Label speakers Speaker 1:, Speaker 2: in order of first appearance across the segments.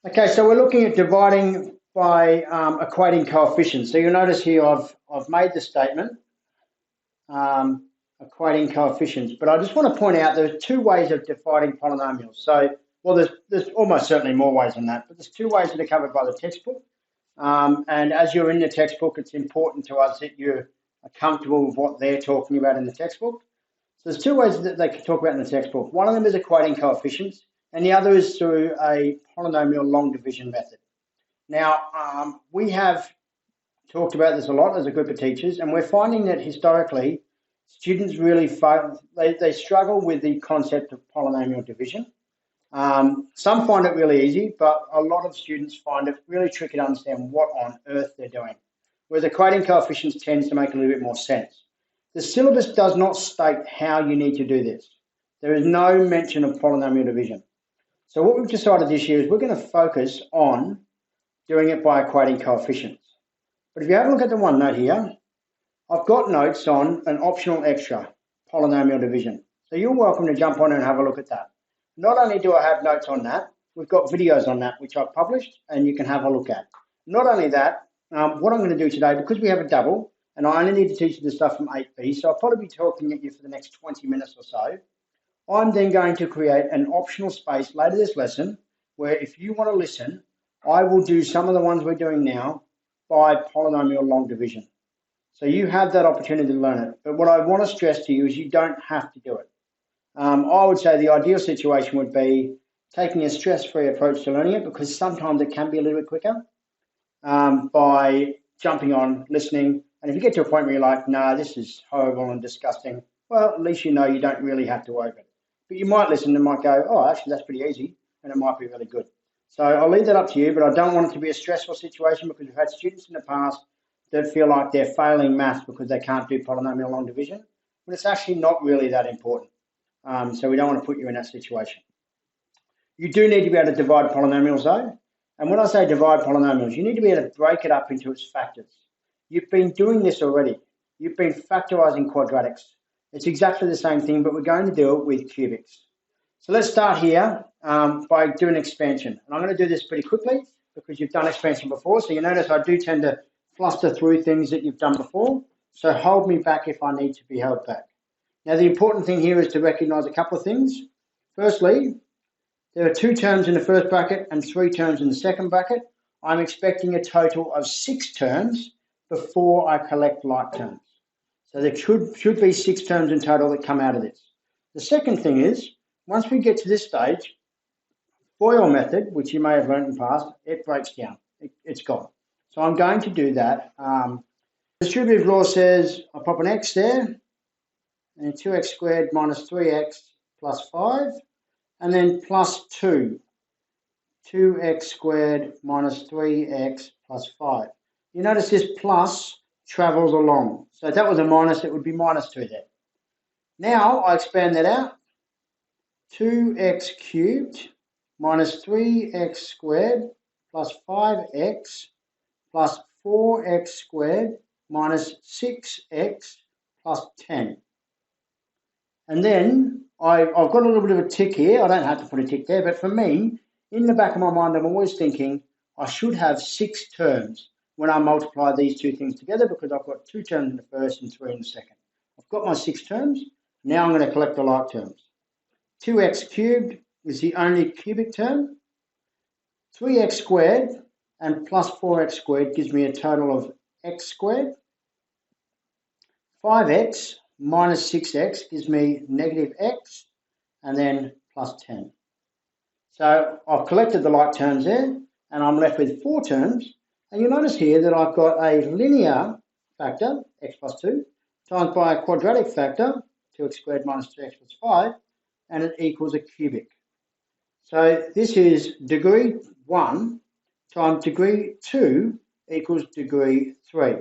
Speaker 1: Okay, so we're looking at dividing by equating coefficients. So you'll notice here I've made the statement equating coefficients, but I just want to point out there are two ways of dividing polynomials. So, well, there's almost certainly more ways than that, but there's two ways that are covered by the textbook. And as you're in the textbook, it's important to us that you are comfortable with what they're talking about in the textbook. So there's two ways that they can talk about in the textbook. One of them is equating coefficients, and the other is through a polynomial long division method. Now, we have talked about this a lot as a group of teachers, and we're finding that historically, students really they struggle with the concept of polynomial division. Some find it really easy, but a lot of students find it really tricky to understand what on earth they're doing. Whereas equating coefficients tends to make a little bit more sense. The syllabus does not state how you need to do this. There is no mention of polynomial division. So what we've decided this year is we're going to focus on doing it by equating coefficients. But if you have a look at the OneNote here, I've got notes on an optional extra, polynomial division. So you're welcome to jump on and have a look at that. Not only do I have notes on that, we've got videos on that which I've published and you can have a look at. Not only that, what I'm going to do today, because we have a double, and I only need to teach you the stuff from 8B, so I'll probably be talking at you for the next 20 minutes or so. I'm then going to create an optional space later this lesson where if you want to listen, I will do some of the ones we're doing now by polynomial long division. So you have that opportunity to learn it. But what I want to stress to you is you don't have to do it. I would say the ideal situation would be taking a stress-free approach to learning it, because sometimes it can be a little bit quicker by jumping on, listening. And if you get to a point where you're like, no, this is horrible and disgusting, well, at least you know you don't really have to worry about it. But you might listen and might go, oh, actually, that's pretty easy, and it might be really good. So I'll leave that up to you, but I don't want it to be a stressful situation, because we've had students in the past that feel like they're failing maths because they can't do polynomial long division, but it's actually not really that important. So we don't want to put you in that situation. You do need to be able to divide polynomials though. And when I say divide polynomials, you need to be able to break it up into its factors. You've been doing this already. You've been factorizing quadratics. It's exactly the same thing, but we're going to do it with cubics. So let's start here by doing expansion. And I'm going to do this pretty quickly because you've done expansion before. So you notice I do tend to fluster through things that you've done before. So hold me back if I need to be held back. Now, the important thing here is to recognize a couple of things. Firstly, there are 2 terms in the first bracket and 3 terms in the second bracket. I'm expecting a total of 6 terms before I collect like terms. So there should be 6 terms in total that come out of this. The second thing is, once we get to this stage, FOIL method, which you may have learned in the past, it breaks down. It's gone. So I'm going to do that. Distributive law says I'll pop an x there, and 2x squared minus 3x plus 5, and then plus 2. 2x squared minus 3x plus 5. You notice this plus travels along. So if that was a minus, it would be minus 2 there. Now I expand that out. 2x cubed minus 3x squared plus 5x plus 4x squared minus 6x plus 10. And then I've got a little bit of a tick here. I don't have to put a tick there, but for me, in the back of my mind, I'm always thinking I should have 6 terms when I multiply these two things together, because I've got 2 terms in the first and 3 in the second. I've got my 6 terms. Now I'm going to collect the like terms. 2x cubed is the only cubic term. 3x squared and plus 4x squared gives me a total of x squared. 5x minus 6x gives me negative x, and then plus 10. So I've collected the like terms there, and I'm left with 4 terms. And you'll notice here that I've got a linear factor, x plus 2, times by a quadratic factor, 2x squared minus 3x plus 5, and it equals a cubic. So this is degree 1 times degree 2 equals degree 3.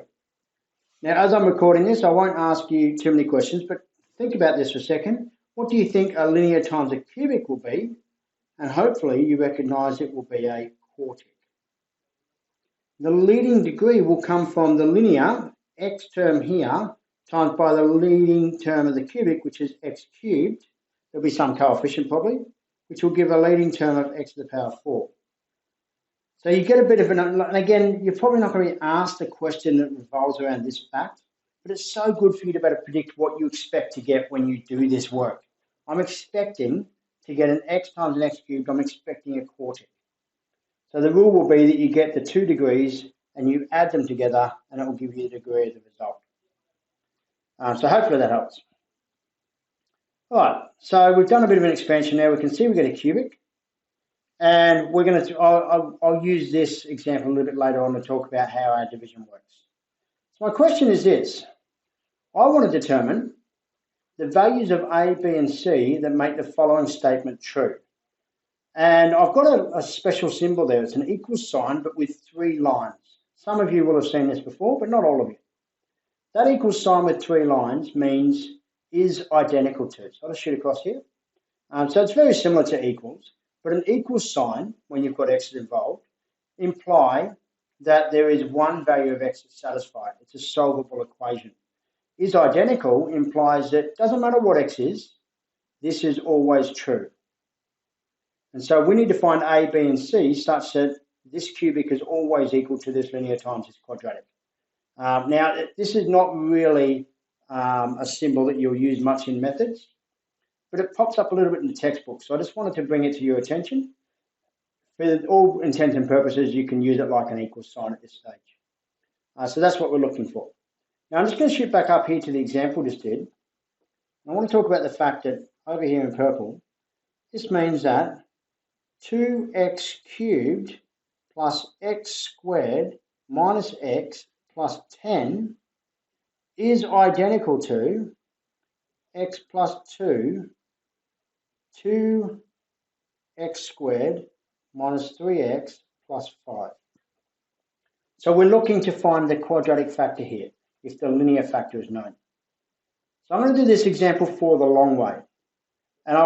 Speaker 1: Now, as I'm recording this, I won't ask you too many questions, but think about this for a second. What do you think a linear times a cubic will be? And hopefully you recognise it will be a quartic. The leading degree will come from the linear x term here times by the leading term of the cubic, which is x cubed. There'll be some coefficient probably, which will give a leading term of x to the power 4. So you get a bit of and again, you're probably not going to be asked a question that revolves around this fact, but it's so good for you to better predict what you expect to get when you do this work. I'm expecting to get an x times an x cubed. I'm expecting a quartic. So the rule will be that you get the 2 degrees and you add them together and it will give you the degree of the result. So hopefully that helps. All right, so we've done a bit of an expansion now. We can see we get a cubic. And we're going to, I'll use this example a little bit later on to talk about how our division works. So my question is this. I want to determine the values of A, B, and C that make the following statement true. And I've got a special symbol there. It's an equal sign, but with 3 lines. Some of you will have seen this before, but not all of you. That equal sign with 3 lines means is identical to. So I'll just shoot across here. So it's very similar to equals. But an equal sign, when you've got x's involved, imply that there is one value of x that's satisfied. It's a solvable equation. Is identical implies that it doesn't matter what x is, this is always true. And so we need to find A, B, and C such that this cubic is always equal to this linear times this quadratic. Now, this is not really a symbol that you'll use much in methods, but it pops up a little bit in the textbook. So I just wanted to bring it to your attention. For all intents and purposes, you can use it like an equal sign at this stage. So that's what we're looking for. Now I'm just going to shoot back up here to the example just did. I want to talk about the fact that over here in purple, this means that 2x cubed plus x squared minus x plus 10 is identical to x plus 2x squared minus 3x plus 5. So we're looking to find the quadratic factor here, if the linear factor is known. So I'm going to do this example for the long way. And I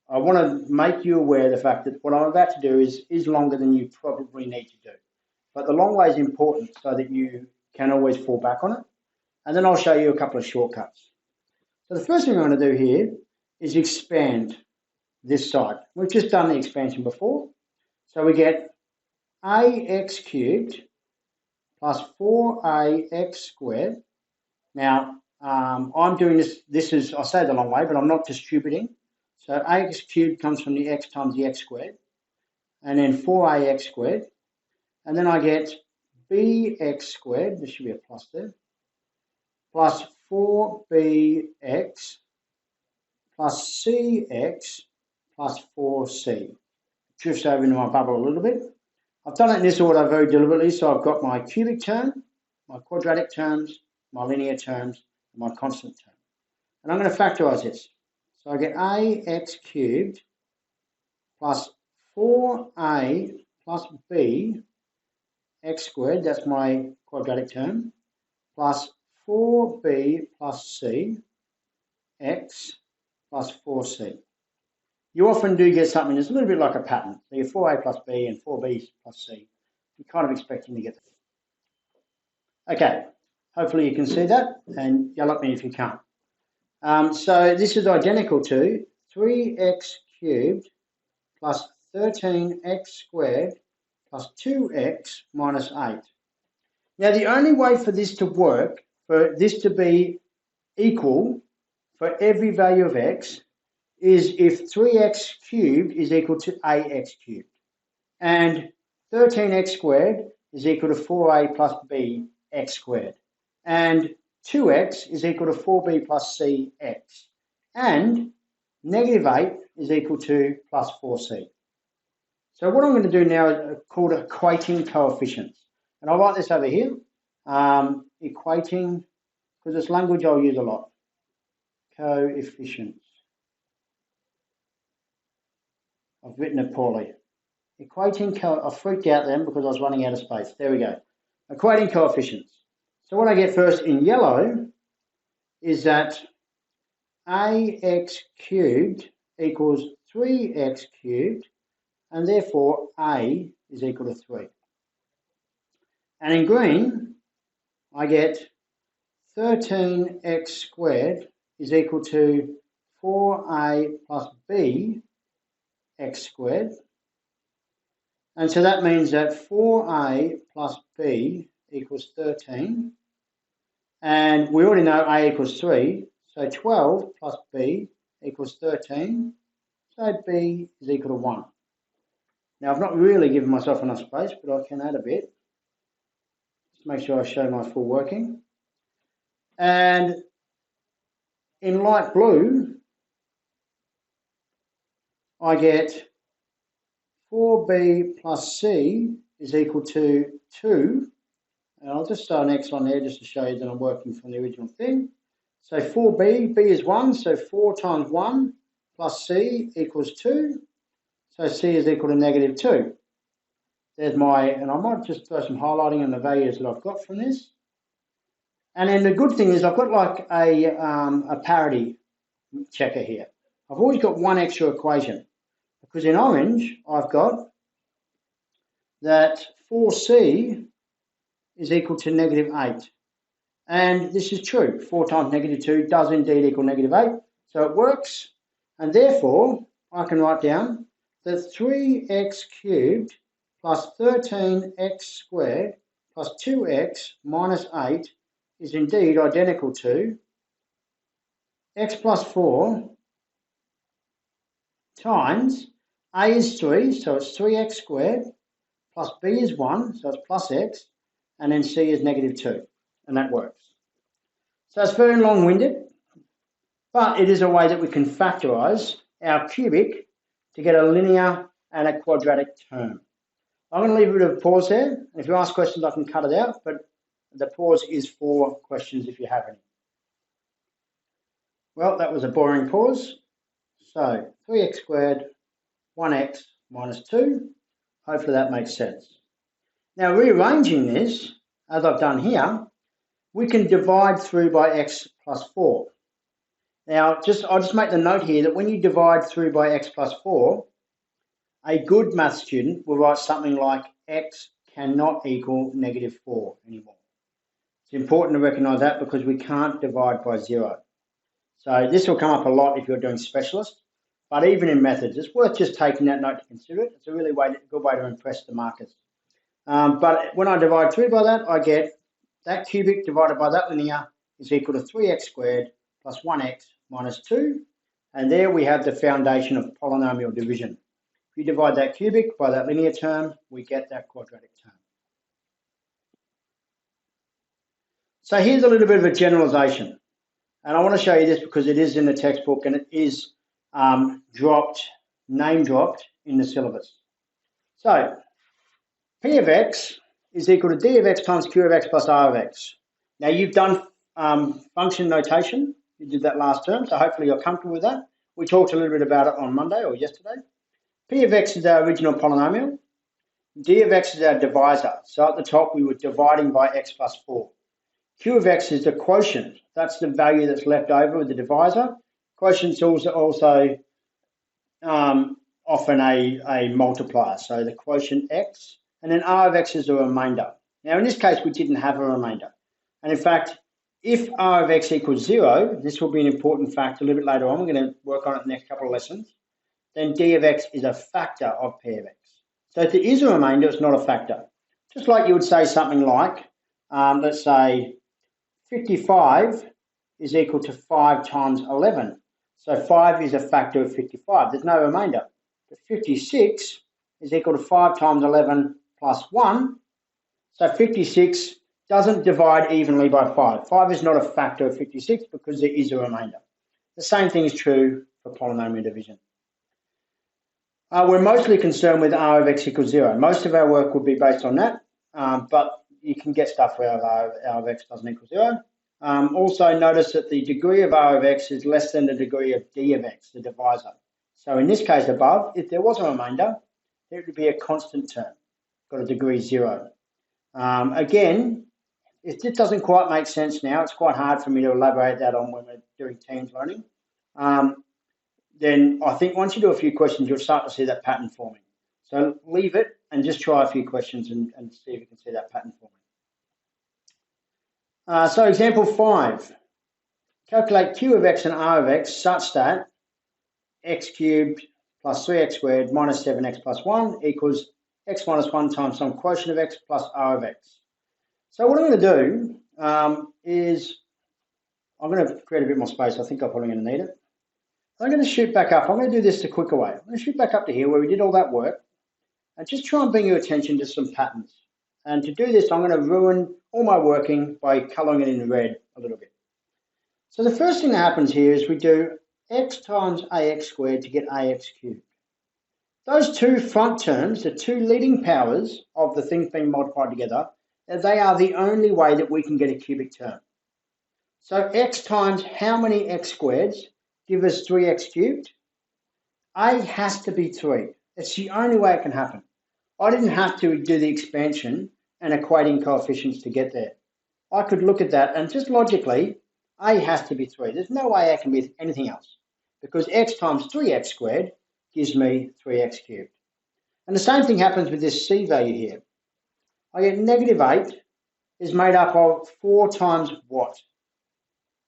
Speaker 1: want to make you aware of the fact that what I'm about to do is longer than you probably need to do. But the long way is important so that you can always fall back on it. And then I'll show you a couple of shortcuts. So the first thing I'm going to do here is expand this side. We've just done the expansion before. So we get ax cubed plus 4ax squared. Now, I'm doing this is, I say the long way, but I'm not distributing. So ax cubed comes from the x times the x squared, and then 4ax squared. And then I get bx squared, this should be a plus there, plus 4bx plus cx plus 4c. Drifts over into my bubble a little bit. I've done it in this order very deliberately, so I've got my cubic term, my quadratic terms, my linear terms, and my constant term. And I'm going to factorise this. So I get ax cubed plus 4a plus b x squared, that's my quadratic term, plus 4b plus c x plus 4c. You often do get something that's a little bit like a pattern. So you're 4a plus b and 4b plus c. You're kind of expecting to get that. Okay, hopefully you can see that, and yell at me if you can't. So this is identical to 3x cubed plus 13x squared plus 2x minus 8. Now the only way for this to work, for this to be equal for every value of x, is if 3x cubed is equal to ax cubed, and 13x squared is equal to 4a plus b x squared, and 2x is equal to 4b plus c x, and negative 8 is equal to plus 4c. So what I'm going to do now is called equating coefficients. And I'll write this over here, equating, because it's language I'll use a lot, coefficients. I've written it poorly. I freaked out then because I was running out of space. There we go. Equating coefficients. So what I get first in yellow is that ax cubed equals 3x cubed, and therefore a is equal to 3. And in green, I get 13x squared is equal to 4a plus b x squared. And so that means that 4a plus b equals 13. And we already know a equals 3. So 12 plus b equals 13. So b is equal to 1. Now, I've not really given myself enough space, but I can add a bit. Just make sure I show my full working. And in light blue, I get 4b plus c is equal to 2. And I'll just start an X on there just to show you that I'm working from the original thing. So 4b, b is 1, so 4 times 1 plus c equals 2. So c is equal to negative 2. There's my, and I might just throw some highlighting on the values that I've got from this. And then the good thing is I've got like a parity checker here. I've always got one extra equation because in orange I've got that 4c is equal to negative 8. And this is true. 4 times negative 2 does indeed equal negative 8. So it works. And therefore, I can write down that 3x cubed plus 13x squared plus 2x minus 8 is indeed identical to x plus 4 times a is 3, so it's 3x squared, plus b is 1, so it's plus x, and then c is negative 2, and that works. So it's very long-winded, but it is a way that we can factorise our cubic to get a linear and a quadratic term. I'm going to leave a bit of a pause there. If you ask questions, I can cut it out, but the pause is for questions if you have any. Well, that was a boring pause. So 3x squared, 1x minus 2. Hopefully that makes sense. Now, rearranging this, as I've done here, we can divide through by x plus 4. Now, I'll just make the note here that when you divide through by x plus 4, a good math student will write something like x cannot equal negative 4 anymore. It's important to recognise that because we can't divide by 0. So this will come up a lot if you're doing specialist, but even in methods, it's worth just taking that note to consider it. It's a really good way to impress the markers. But when I divide through by that, I get that cubic divided by that linear is equal to 3x squared plus 1x minus 2. And there we have the foundation of polynomial division. If you divide that cubic by that linear term, we get that quadratic term. So here's a little bit of a generalization. And I want to show you this because it is in the textbook and it is name dropped in the syllabus. So P of x is equal to d of x times q of x plus r of x. Now you've done function notation. You did that last term, so hopefully you're comfortable with that. We talked a little bit about it on Monday or yesterday. P of x is our original polynomial. D of x is our divisor. So at the top we were dividing by x plus 4. Q of x is the quotient. That's the value that's left over with the divisor. Quotient's also often a multiplier. So the quotient x. And then r of x is a remainder. Now, in this case, we didn't have a remainder. And in fact, if r of x equals 0, this will be an important fact a little bit later on. We're going to work on it in the next couple of lessons. Then d of x is a factor of p of x. So if there is a remainder, it's not a factor. Just like you would say something like, let's say 55 is equal to 5 times 11. So 5 is a factor of 55. There's no remainder. But 56 is equal to 5 times 11 plus 1. So 56 doesn't divide evenly by 5. 5 is not a factor of 56 because there is a remainder. The same thing is true for polynomial division. We're mostly concerned with r of x equals 0. Most of our work will be based on that, but you can get stuff where r of x doesn't equal 0. Also notice that the degree of r of x is less than the degree of d of x, the divisor. So in this case above, if there was a remainder, it would be a constant term, got a degree 0. Again, if this doesn't quite make sense now, it's quite hard for me to elaborate that on when we're doing teams learning. Then I think once you do a few questions, you'll start to see that pattern forming. So leave it and just try a few questions and see if you can see that pattern forming. So example 5, calculate q of x and r of x such that x cubed plus 3x squared minus 7x plus 1 equals x minus 1 times some quotient of x plus r of x. So what I'm going to do is I'm going to create a bit more space. I think I'm probably going to need it. I'm going to shoot back up. I'm going to do this the quicker way. I'm going to shoot back up to here where we did all that work and just try and bring your attention to some patterns. And to do this, I'm going to ruin all my working by colouring it in red a little bit. So the first thing that happens here is we do x times ax squared to get ax cubed. Those two front terms, the two leading powers of the things being multiplied together, they are the only way that we can get a cubic term. So x times how many x squareds give us 3x cubed? A has to be 3. It's the only way it can happen. I didn't have to do the expansion and equating coefficients to get there. I could look at that and just logically, A has to be 3. There's no way A can be anything else because x times 3x squared gives me 3x cubed. And the same thing happens with this c value here. I get negative 8 is made up of 4 times what?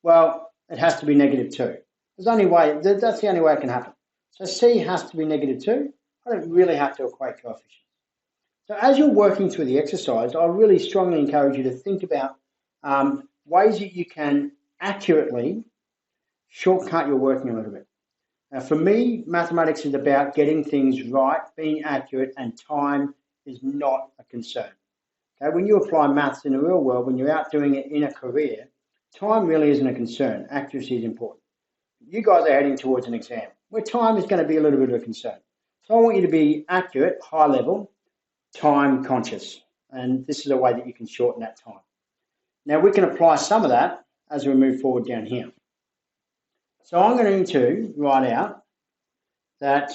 Speaker 1: Well, it has to be negative 2. That's the only way it can happen. So c has to be negative 2. I don't really have to equate coefficients. So as you're working through the exercise, I really strongly encourage you to think about ways that you can accurately shortcut your working a little bit. Now, for me, mathematics is about getting things right, being accurate, and time is not a concern. Okay, when you apply maths in the real world, when you're out doing it in a career, time really isn't a concern. Accuracy is important. You guys are heading towards an exam where time is going to be a little bit of a concern. So I want you to be accurate, high level, time conscious, and this is a way that you can shorten that time. Now we can apply some of that as we move forward down here. So I'm going to write out that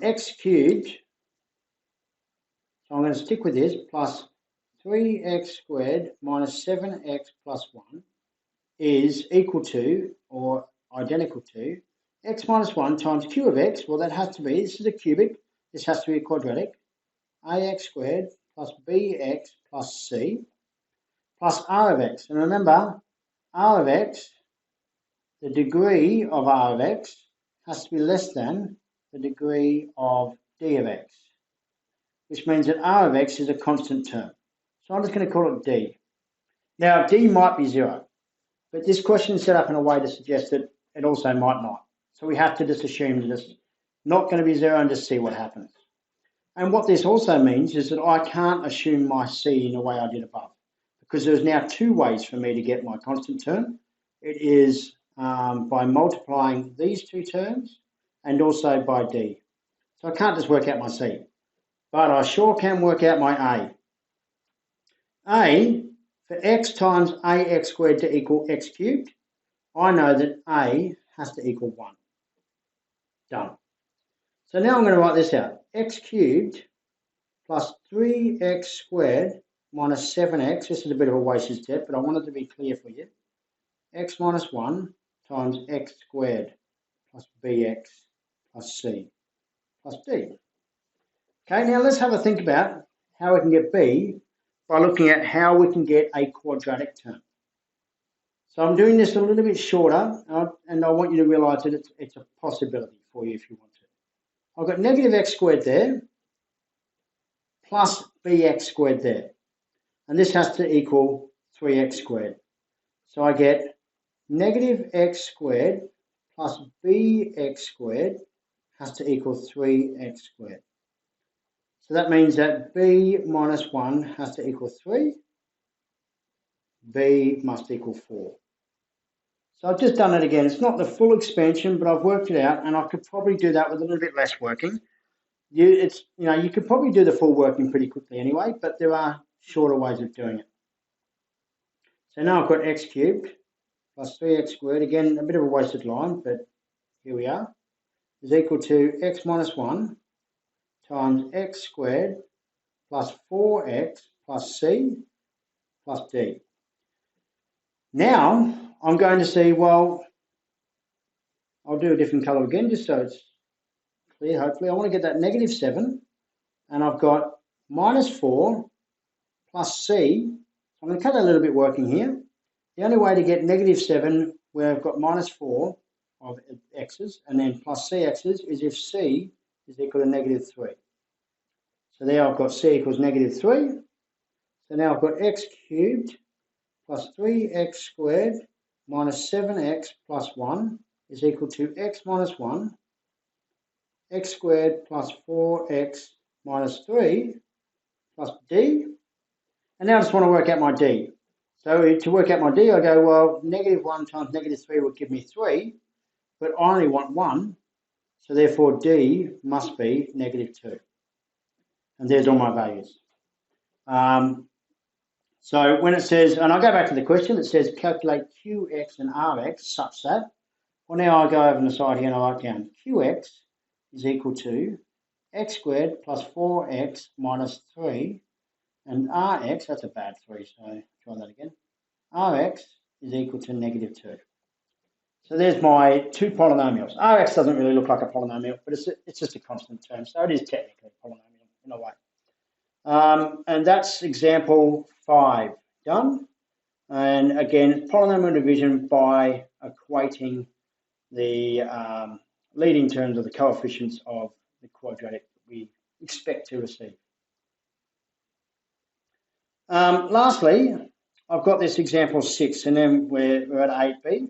Speaker 1: x cubed, so I'm going to stick with this, plus 3x squared minus 7x plus 1 is equal to, or identical to, x minus 1 times q of x. Well, that has to be, this is a cubic, this has to be a quadratic, ax squared plus bx plus c plus r of x. And remember, r of x, the degree of r of x has to be less than the degree of d of x, which means that r of x is a constant term. So I'm just going to call it d. Now, d might be 0, but this question is set up in a way to suggest that it also might not. So we have to just assume that it's not going to be 0 and just see what happens. And what this also means is that I can't assume my c in the way I did above, because there's now two ways for me to get my constant term. It is by multiplying these two terms and also by d. So I can't just work out my c, but I sure can work out my a. A, for x times ax squared to equal x cubed, I know that a has to equal 1. Done. So now I'm going to write this out. X cubed plus 3x squared minus 7x. This is a bit of a wasted step, but I want it to be clear for you. X minus 1 times x squared plus bx plus c plus d. Okay, now let's have a think about how we can get b by looking at how we can get a quadratic term. So I'm doing this a little bit shorter, and I want you to realise that it's a possibility for you if you want to. I've got negative x squared there, plus bx squared there. And this has to equal 3x squared. So I get negative x squared plus bx squared has to equal 3x squared. So that means that b minus 1 has to equal 3. b must equal 4. So I've just done it again. It's not the full expansion, but I've worked it out, and I could probably do that with a little bit less working. You could probably do the full working pretty quickly anyway, but there are shorter ways of doing it. So now I've got x cubed plus 3x squared. Again, a bit of a wasted line, but here we are. Is equal to x minus 1 times x squared plus 4x plus c plus d. Now I'm going to see, well, I'll do a different colour again just so it's clear, hopefully. I want to get that negative 7, and I've got minus 4 plus c. I'm going to cut a little bit working here. The only way to get negative 7 where I've got minus 4 of x's and then plus c x's is if c is equal to negative 3. So there I've got c equals negative 3. So now I've got x cubed plus 3x squared minus 7x plus 1 is equal to x minus 1, x squared plus 4x minus 3 plus d. And now I just want to work out my d. So to work out my d, I go, well, negative 1 times negative 3 would give me 3, but I only want 1, so therefore d must be negative 2. And there's all my values. So when it says, and I'll go back to the question, it says calculate qx and rx such that, well, now I go over on the side here and I write down qx is equal to x squared plus 4x minus 3, and rx, that's a bad 3, so try that again, rx is equal to negative 2. So there's my two polynomials. Rx doesn't really look like a polynomial, but it's just a constant term, so it is technically a polynomial in a way. And that's example 5 done. And again, polynomial division by equating the leading terms of the coefficients of the quadratic that we expect to receive. Lastly, I've got this example 6, and then we're at 8b.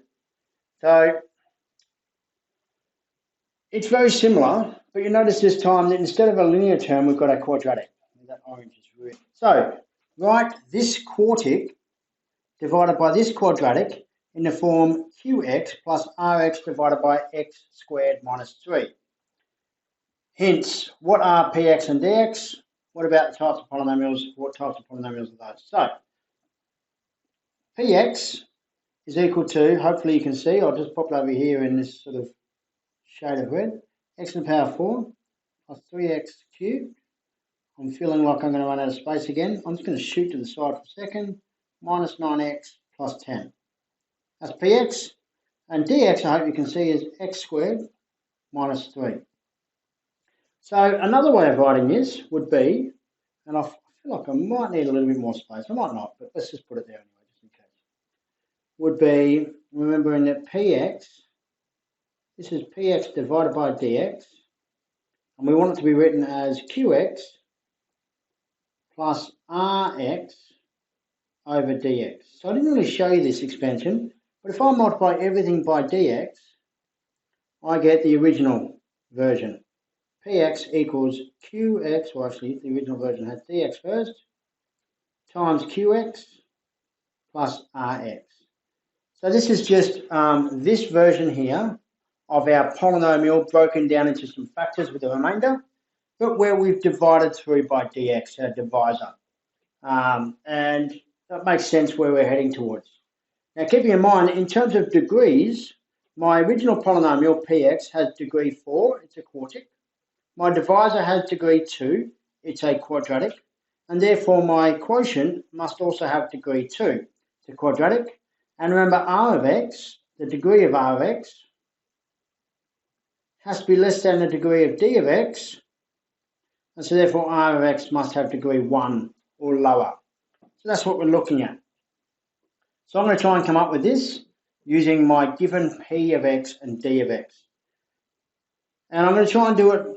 Speaker 1: So it's very similar, but you notice this time that instead of a linear term, we've got a quadratic. That orange is red. So write this quartic divided by this quadratic in the form qx plus rx divided by x squared minus 3. Hence, what are px and dx? What about the types of polynomials? What types of polynomials are those? So px is equal to, hopefully you can see, I'll just pop it over here in this sort of shade of red, x to the power 4 plus 3x cubed. I'm feeling like I'm going to run out of space again. I'm just going to shoot to the side for a second. Minus 9x plus 10. That's px. And dx, I hope you can see, is x squared minus 3. So another way of writing this would be, and I feel like I might need a little bit more space. I might not, but let's just put it there anyway, just in case. Would be, remembering that px, this is px divided by dx, and we want it to be written as qx plus rx over dx. So I didn't really show you this expansion, but if I multiply everything by dx, I get the original version. Px equals qx, well actually the original version has dx first, times qx plus rx. So this is just this version here of our polynomial broken down into some factors with a remainder, but where we've divided through by dx, our divisor. And that makes sense where we're heading towards. Now, keeping in mind, in terms of degrees, my original polynomial, px, has degree 4, it's a quartic. My divisor has degree 2, it's a quadratic. And therefore, my quotient must also have degree 2, it's a quadratic. And remember, r of x, the degree of r of x, has to be less than the degree of d of x. And so therefore, r of x must have degree 1 or lower. So that's what we're looking at. So I'm going to try and come up with this using my given p of x and d of x. And I'm going to try and do it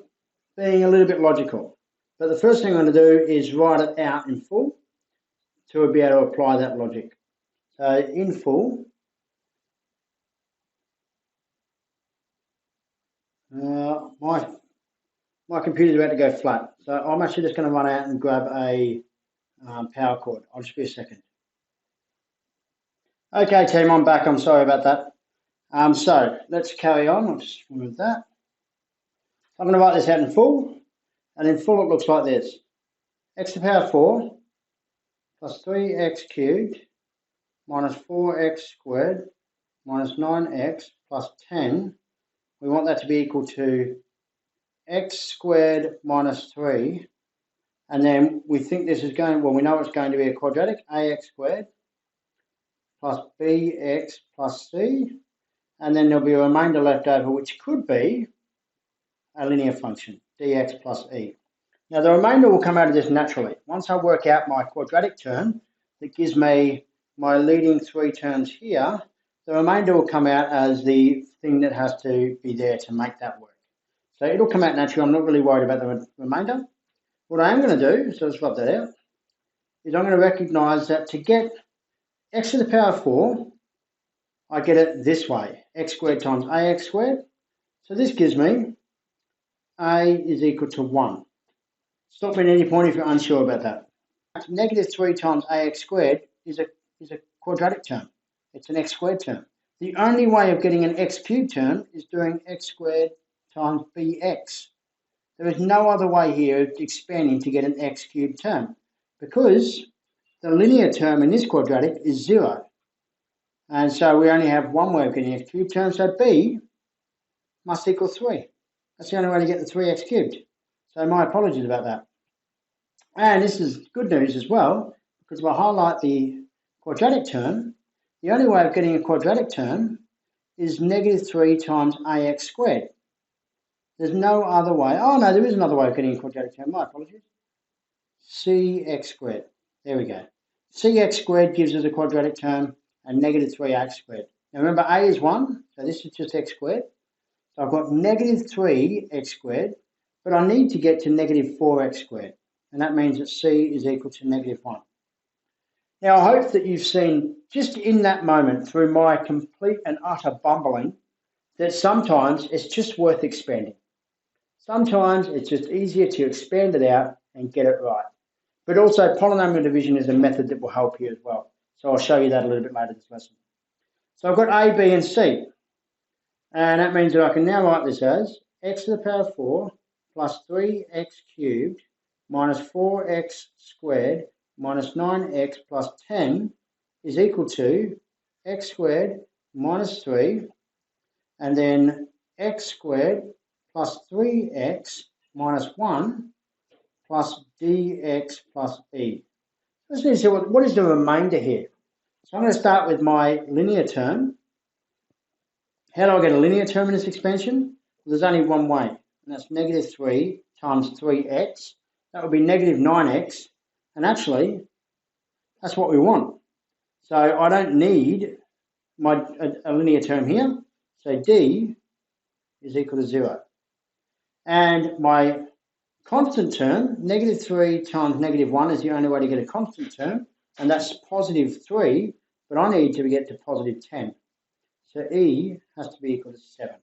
Speaker 1: being a little bit logical. But the first thing I'm going to do is write it out in full to be able to apply that logic. So in full, my computer's about to go flat. So I'm actually just going to run out and grab a power cord. I'll just be a second. Okay, team, I'm back. I'm sorry about that. So let's carry on. I'll just remove that. I'm going to write this out in full. And in full, it looks like this. X to the power 4 plus 3x cubed minus 4x squared minus 9x plus 10. We want that to be equal to x squared minus 3. And then we think this is going, well, we know it's going to be a quadratic, ax squared plus bx plus c. And then there'll be a remainder left over, which could be a linear function, dx plus e. Now, the remainder will come out of this naturally. Once I work out my quadratic term that gives me my leading 3 terms here, the remainder will come out as the thing that has to be there to make that work. So it'll come out naturally. I'm not really worried about the remainder. What I am going to do, so let's rub that out, is I'm going to recognise that to get x to the power 4, I get it this way, x squared times ax squared. So this gives me a is equal to 1. Stop me at any point if you're unsure about that. Negative 3 times ax squared is a quadratic term. It's an x squared term. The only way of getting an x cubed term is doing x squared times bx. There is no other way here of expanding to get an x cubed term because the linear term in this quadratic is 0. And so we only have one way of getting x cubed term, so b must equal 3. That's the only way to get the 3x cubed. So my apologies about that. And this is good news as well, because if I highlight the quadratic term, the only way of getting a quadratic term is negative 3 times ax squared. There's no other way. Oh, no, there is another way of getting a quadratic term. My apologies. Cx squared. There we go. Cx squared gives us a quadratic term and negative 3x squared. Now remember, a is 1, so this is just x squared. So I've got negative 3x squared, but I need to get to negative 4x squared. And that means that c is equal to negative 1. Now, I hope that you've seen just in that moment through my complete and utter bumbling that sometimes it's just worth expanding. Sometimes it's just easier to expand it out and get it right. But also polynomial division is a method that will help you as well. So I'll show you that a little bit later in this lesson. So I've got a, b and c. And that means that I can now write this as x to the power 4 plus 3x cubed minus 4x squared minus 9x plus 10 is equal to x squared minus 3 and then x squared plus 3x minus 1 plus dx plus e. Let's need to see what is the remainder here. So I'm going to start with my linear term. How do I get a linear term in this expansion? Well, there's only one way, and that's negative 3 times 3x. That would be negative 9x, and actually, that's what we want. So I don't need a linear term here, so d is equal to 0. And my constant term, negative 3 times negative 1 is the only way to get a constant term, and that's positive 3, but I need to get to positive 10. So e has to be equal to 7.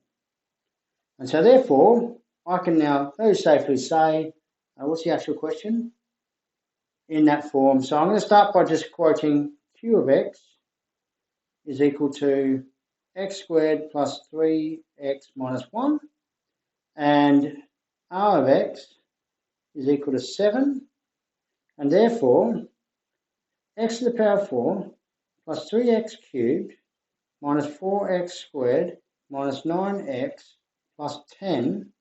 Speaker 1: And so therefore, I can now very safely say, what's the actual question? In that form. So I'm going to start by just quoting q of x is equal to x squared plus 3x minus 1. And r of x is equal to 7. And therefore, x to the power 4 plus 3x cubed minus 4x squared minus 9x plus 10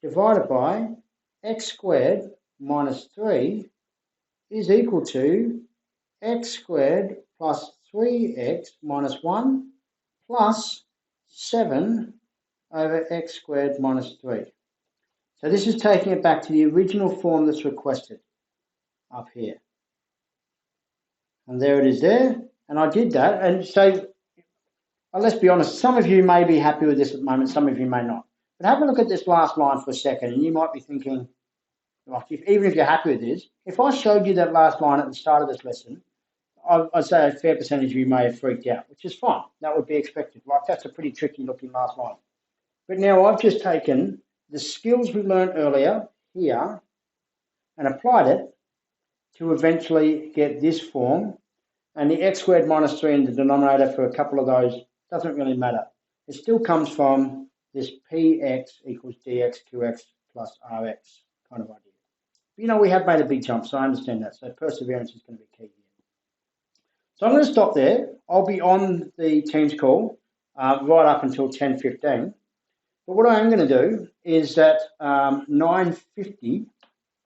Speaker 1: divided by x squared minus 3 is equal to x squared plus 3x minus 1 plus 7 over x squared minus 3. So this is taking it back to the original form that's requested up here. And there it is there. And I did that. And so let's be honest, some of you may be happy with this at the moment, some of you may not. But have a look at this last line for a second, and you might be thinking, like, even if you're happy with this, if I showed you that last line at the start of this lesson, I'd say a fair percentage of you may have freaked out, which is fine. That would be expected. Like, that's a pretty tricky looking last line. But now I've just taken the skills we learned earlier here and applied it to eventually get this form. And the x squared minus 3 in the denominator for a couple of those doesn't really matter. It still comes from this px equals dx qx plus rx kind of idea. But, you know, we have made a big jump, so I understand that. So perseverance is going to be key here. So I'm going to stop there. I'll be on the Teams call right up until 10:15. But what I am going to do is at 9:50,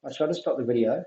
Speaker 1: I shall just stop the video.